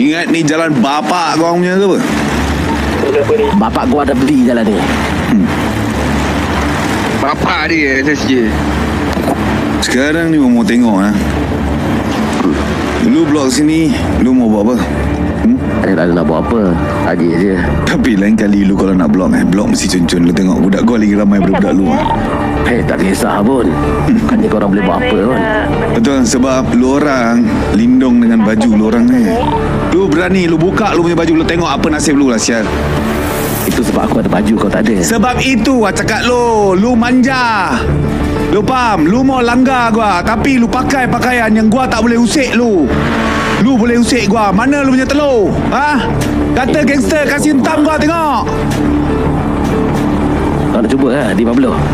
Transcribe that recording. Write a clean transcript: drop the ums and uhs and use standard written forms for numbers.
Ingat ni jalan bapak kau punya ke apa? Bapak gua ada beli jalan ni. Bapak dia SSJ. Sekarang ni mau tengok Lu blok sini, lu mau buat apa? Saya tak ada nak buat apa. Tadi je. Tapi lain kali lu kalau nak blok blok mesti cun-cun. Lu tengok budak kau lagi ramai budak lu. Tak kisah pun. Bukannya korang boleh buat apa pun. Betul, sebab lu orang lindung dengan baju lu orang ni. Lu berani, lu buka lu punya baju, lu tengok apa nasib lu lah, sial. Itu sebab aku ada baju, kau tak ada. Sebab itu cakap lu manja. Lu faham? Lu mau langgar gua, tapi lu pakai pakaian yang gua tak boleh usik lu. Lu boleh usik gua. Mana lu punya telur? Kata gangster kasih hentam gua tengok. Kau nak cuba di Pablo?